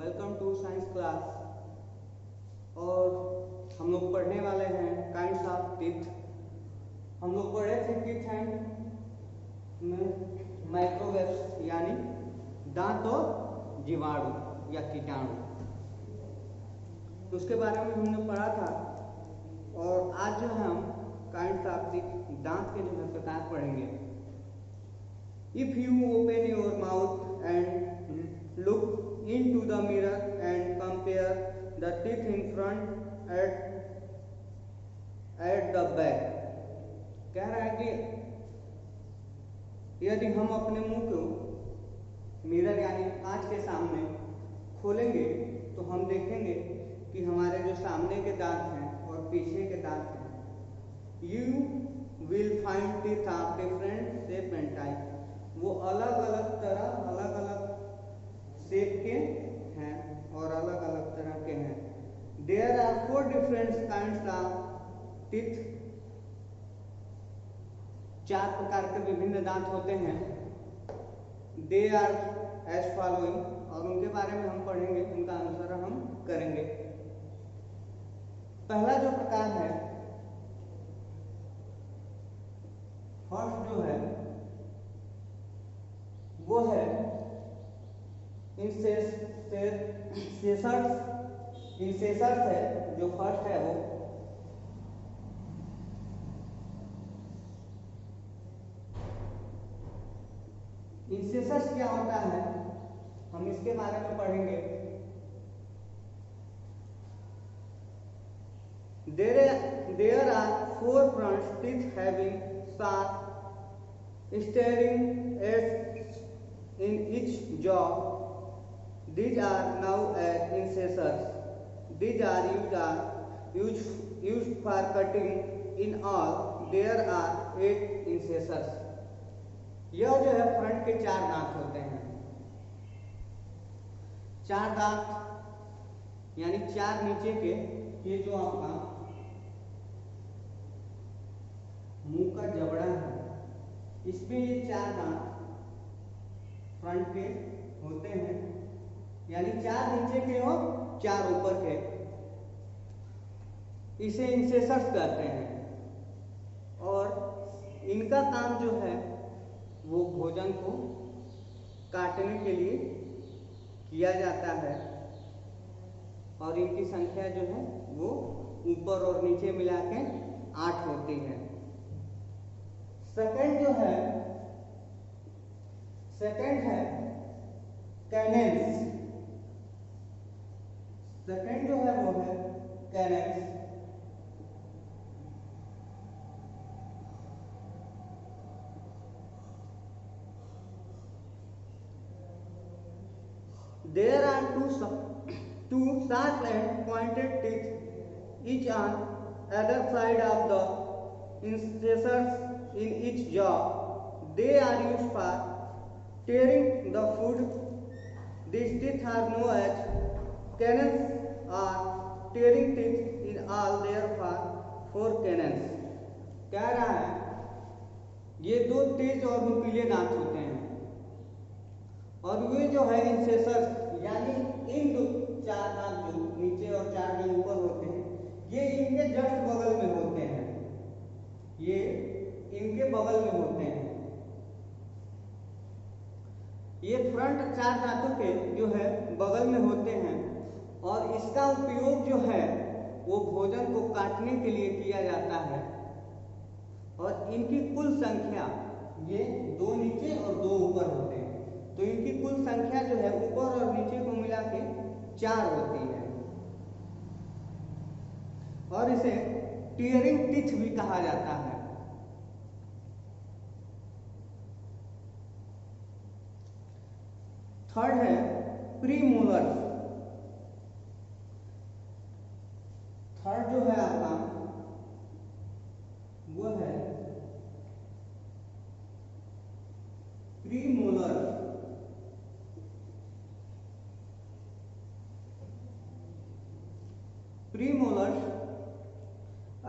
Welcome to science class. और हम लोग पढ़ने वाले हैं काइंड्स ऑफ टीथ। हम लोग पढ़े थे टीथ एंड माइक्रोवेव्स यानी दांत और जीवाणु या कीटाणु, तो उसके बारे में हमने पढ़ा था। और आज जो है हम काइंड्स ऑफ टीथ दांत के जो है प्रकार पढ़ेंगे। If you open your mouth and look into the mirror and compare the teeth in front at the back, कह रहा है कि यदि हम अपने मुंह को मिरर यानी कांच के सामने खोलेंगे तो हम देखेंगे कि हमारे जो सामने के दांत हैं और पीछे के दांत हैं, you will find teeth of different shape and type, वो अलग अलग तरह अलग अलग शेप के हैं और अलग अलग तरह के हैं। There are 4 different kinds of teeth, 4 प्रकार के विभिन्न दांत होते हैं। They are as following, और उनके बारे में हम पढ़ेंगे, उनका अनुसरण हम करेंगे। पहला जो प्रकार है, फर्स्ट जो है वो है इंसेसर्स है। जो फर्स्ट है वो इंसेसर्स क्या होता है, हम इसके बारे में पढ़ेंगे। There are 4 front teeth having sharp staring edges in each jaw. These are known as incisors. These are used for cutting. In all, there are 8 incisors. यह जो है फ्रंट के 4 दांत होते हैं। 4 दांत यानी 4 नीचे के, ये जो आपका मुंह का जबड़ा है, इसमें ये 4 दांत फ्रंट के होते हैं, यानी 4 नीचे के और 4 ऊपर के। इसे इंसेसर्स कहते हैं। और इनका काम जो है वो भोजन को काटने के लिए किया जाता है। और इनकी संख्या जो है वो ऊपर और नीचे मिला के 8 होती है। सेकंड है कैनेंस। सेकंड जो है वो है कैनेंस। There are two sharp and pointed teeth, each on either side of the incisors in each jaw. They are used for tearing the food. These teeth are known as canines or tearing teeth. In all, there are 4 canines. कह रहा है ये 2 तेज और नुकीले दांत होते हैं, और वे जो है इंसेसर्स यानी इन 4 दांत जो नीचे और 4 जो ऊपर होते हैं, ये इनके जस्ट बगल में होते हैं। ये इनके बगल में होते हैं। ये फ्रंट 4 दांतों के जो है बगल में होते हैं, और इसका उपयोग जो है वो भोजन को काटने के लिए किया जाता है। और इनकी कुल संख्या, ये 2 नीचे और 2 ऊपर होते हैं, तो इनकी कुल संख्या जो है ऊपर और नीचे को मिला के 4 होती है। और इसे टीयरिंग टीथ भी कहा जाता है। थर्ड है प्रीमोलर्स। थर्ड जो है आपका वो है premolars. Premolars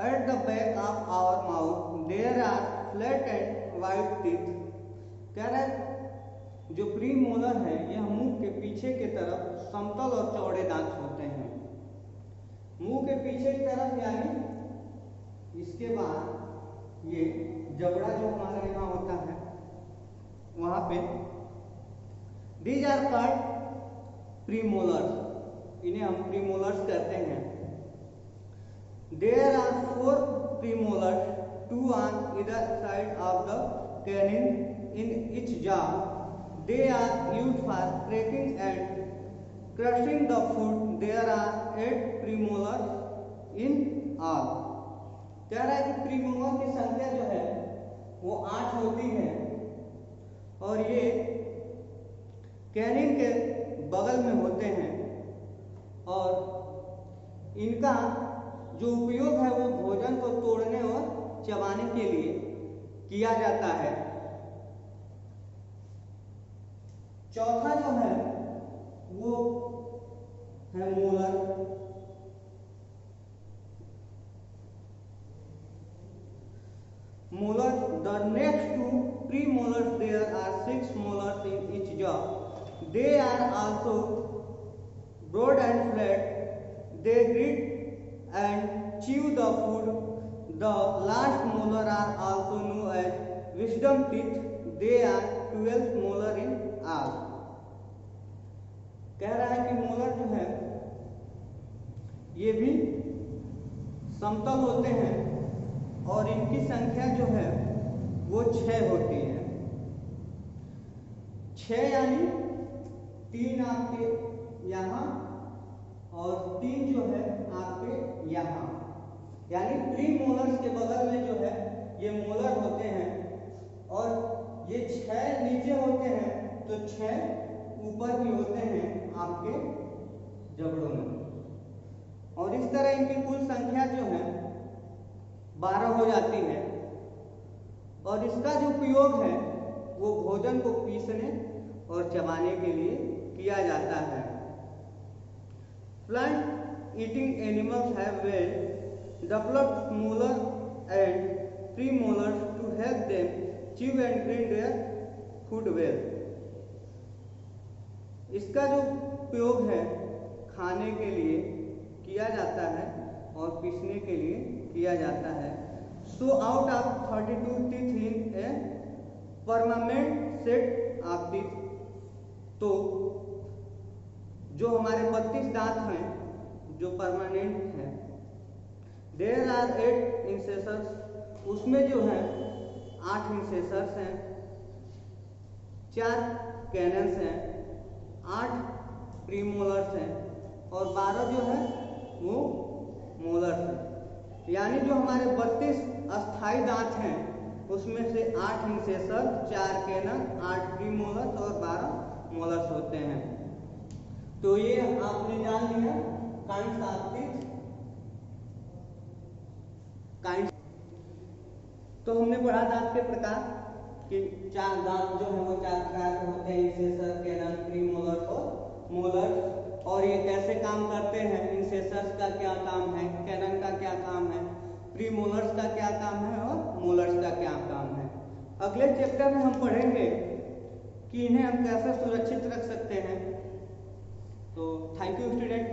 at the back of our mouth there are flat and white teeth. कह रहे जो प्रीमोलर है यह मुंह के पीछे के तरफ समतल और चौड़े दांत होते हैं। मुंह के पीछे की तरफ यानी इसके बाद ये जबड़ा जो हमारा यहाँ होता है वहां पे दीज आर कॉल्ड प्रीमोलर्स, इन्हें हम प्रीमोलर्स कहते हैं। There are 4 premolars, 2 on either side of the canine in each jaw. They are used for cracking and crushing the food. There are 8 premolars in all. कह रहा है कि premolar की संख्या जो है वो 8 होती है और ये कैनिन के बगल में होते हैं और इनका जो उपयोग है वो भोजन को तोड़ने और चबाने के लिए किया जाता है। चौथा जो है वो है molar. Molar, the next two premolars, there are 6 molars in each jaw. They are also broad and flat. They grit and chew the food. The last molar are also known as wisdom teeth. They are 12 molar in all. कह रहा है कि molar जो है ये भी समतल होते हैं और इनकी संख्या जो है वो 6 होती है। 6 यानी 3 आपके यहाँ और 3 जो है आपके यहाँ, यानी प्रीमोलर्स के बगल में जो है ये मोलर होते हैं और ये 6 नीचे होते हैं तो 6 ऊपर भी होते हैं आपके जबड़ों में। और इस तरह इनकी कुल संख्या जो है 12 हो जाती है और इसका जो उपयोग है वो भोजन को पीसने और चबाने के लिए किया जाता है। Plant eating animals have well developed molar and premolars to help them chew and grind their food well. इसका जो उपयोग है खाने के लिए किया जाता है और पीसने के लिए किया जाता है। So out of 32 teeth in a permanent set of teeth, तो जो हमारे 32 दांत हैं जो परमानेंट हैं, there are 8 incisors, उसमें जो है 8 incisors हैं, 4 canines हैं, 8 प्रीमोलर्स हैं और 12 जो है वो मोलर्स हैं। यानी जो हमारे 32 अस्थाई दांत हैं उसमें से 8 इंसेसर, 4 कैनन, 8 प्रीमोलर्स और 12 मोलर्स होते हैं। तो ये आपने जान लिया काइंड्स ऑफ टीथ। तो हमने पढ़ा दांत के प्रकार कि 4 दांत जो है वो 4 प्रकार के होते हैं, इंसेसर, कैनन, प्रीमोलर और मोलर। और ये कैसे काम करते हैं, इंसेसर्स का क्या काम है, कैनन का क्या काम है, प्रीमोलर्स का क्या काम है और मोलर्स का क्या काम है। अगले चैप्टर में हम पढ़ेंगे कि इन्हें हम कैसे सुरक्षित रख सकते हैं। तो थैंक यू स्टूडेंट।